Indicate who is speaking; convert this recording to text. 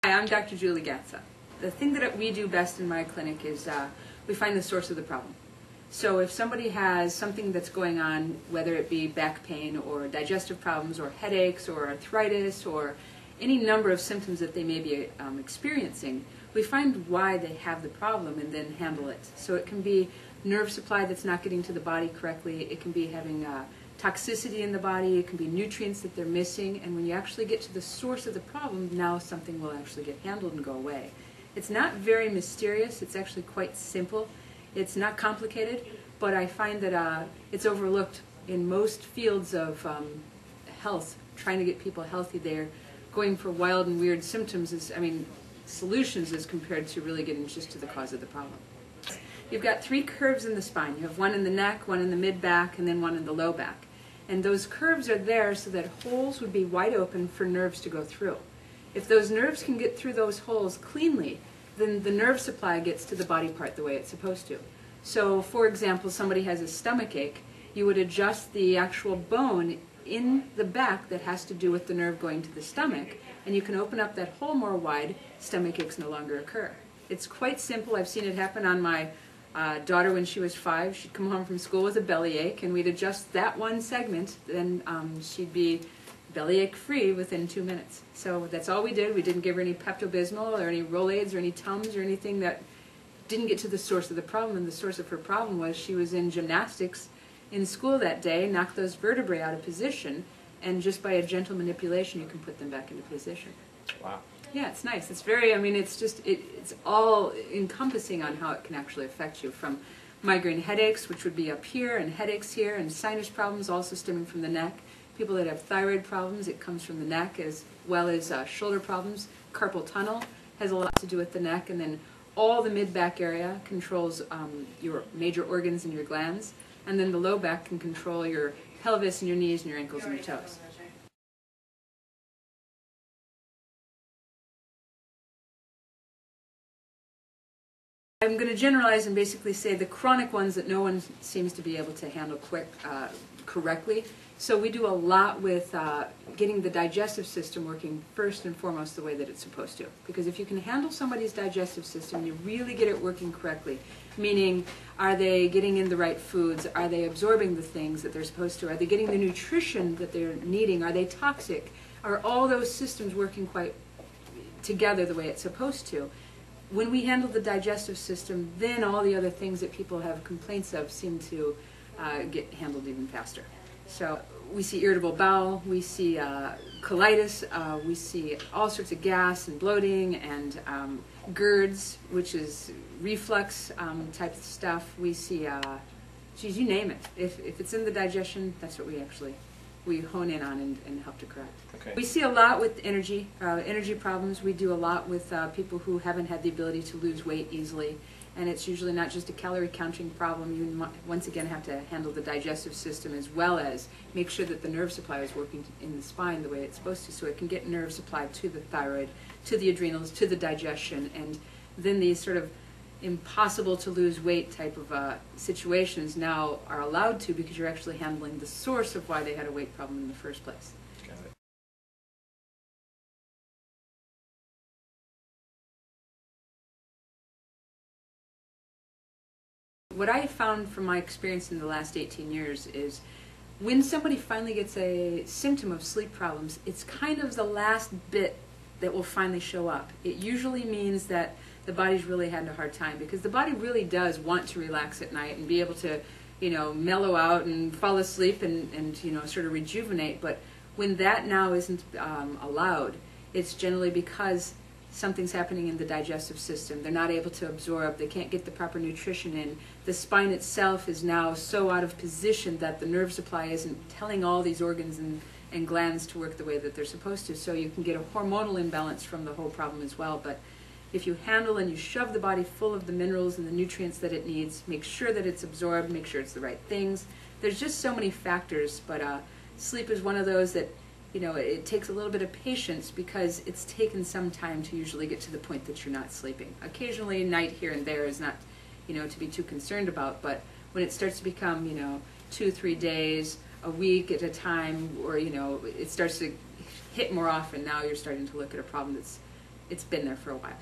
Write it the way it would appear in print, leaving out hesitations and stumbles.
Speaker 1: Hi, I'm Dr. Julie Gatza. The thing that we do best in my clinic is we find the source of the problem. So if somebody has something that's going on, whether it be back pain or digestive problems or headaches or arthritis or any number of symptoms that they may be experiencing, we find why they have the problem and then handle it. So it can be nerve supply that's not getting to the body correctly. It can be having toxicity in the body. It can be nutrients that they're missing. And when you actually get to the source of the problem, now something will actually get handled and go away. It's not very mysterious. It's actually quite simple. It's not complicated, but I find that it's overlooked in most fields of health. Trying to get people healthy, they're going for wild and weird symptoms, solutions as compared to really getting just to the cause of the problem. You've got 3 curves in the spine. You have one in the neck, one in the mid-back, and then one in the low back. And those curves are there so that holes would be wide open for nerves to go through. If those nerves can get through those holes cleanly, then the nerve supply gets to the body part the way it's supposed to. So, for example, somebody has a stomach ache, you would adjust the actual bone in the back that has to do with the nerve going to the stomach, and you can open up that hole more wide, stomach aches no longer occur. It's quite simple. I've seen it happen on my daughter when she was 5. She'd come home from school with a bellyache, and we'd adjust that one segment, then she'd be bellyache free within 2 minutes. So that's all we did. We didn't give her any Pepto-Bismol or any Rolaids or any Tums or anything that didn't get to the source of the problem. And the source of her problem was she was in gymnastics in school that day, knocked those vertebrae out of position, and just by a gentle manipulation you can put them back into position.
Speaker 2: Wow.
Speaker 1: Yeah, it's nice. It's very, it's all encompassing on how it can actually affect you, from migraine headaches, which would be up here, and headaches here, and sinus problems also stemming from the neck. People that have thyroid problems, it comes from the neck, as well as shoulder problems. Carpal tunnel has a lot to do with the neck, and then all the mid-back area controls your major organs and your glands, and then the low back can control your pelvis and your knees and your ankles and your toes. I'm going to generalize and basically say the chronic ones that no one seems to be able to handle correctly. So we do a lot with getting the digestive system working first and foremost the way that it's supposed to. Because if you can handle somebody's digestive system, you really get it working correctly. Meaning, are they getting in the right foods? Are they absorbing the things that they're supposed to? Are they getting the nutrition that they're needing? Are they toxic? Are all those systems working quite together the way it's supposed to? When we handle the digestive system, then all the other things that people have complaints of seem to get handled even faster. So we see irritable bowel, we see colitis, we see all sorts of gas and bloating and GERDs, which is reflux type of stuff. We see, geez, you name it. If it's in the digestion, that's what we hone in on and help to correct.
Speaker 2: Okay.
Speaker 1: We see a lot with energy problems. We do a lot with people who haven't had the ability to lose weight easily. And it's usually not just a calorie counting problem. You once again have to handle the digestive system as well as make sure that the nerve supply is working in the spine the way it's supposed to, so it can get nerve supply to the thyroid, to the adrenals, to the digestion, and then these sort of impossible to lose weight type of situations now are allowed to, because you're actually handling the source of why they had a weight problem in the first place.
Speaker 2: Got it.
Speaker 1: What I found from my experience in the last 18 years is when somebody finally gets a symptom of sleep problems, it's kind of the last bit that will finally show up. It usually means that the body's really had a hard time, because the body really does want to relax at night and be able to, mellow out and fall asleep and sort of rejuvenate. But when that now isn't allowed, it's generally because something's happening in the digestive system. They're not able to absorb. They can't get the proper nutrition in. The spine itself is now so out of position that the nerve supply isn't telling all these organs and glands to work the way that they're supposed to. So you can get a hormonal imbalance from the whole problem as well. But if you handle and you shove the body full of the minerals and the nutrients that it needs, make sure that it's absorbed, make sure it's the right things. There's just so many factors, but sleep is one of those that it takes a little bit of patience, because it's taken some time to usually get to the point that you're not sleeping. Occasionally, a night here and there is not, to be too concerned about, but when it starts to become, 2-3 days, a week at a time, or, it starts to hit more often, now you're starting to look at a problem that's it's been there for a while.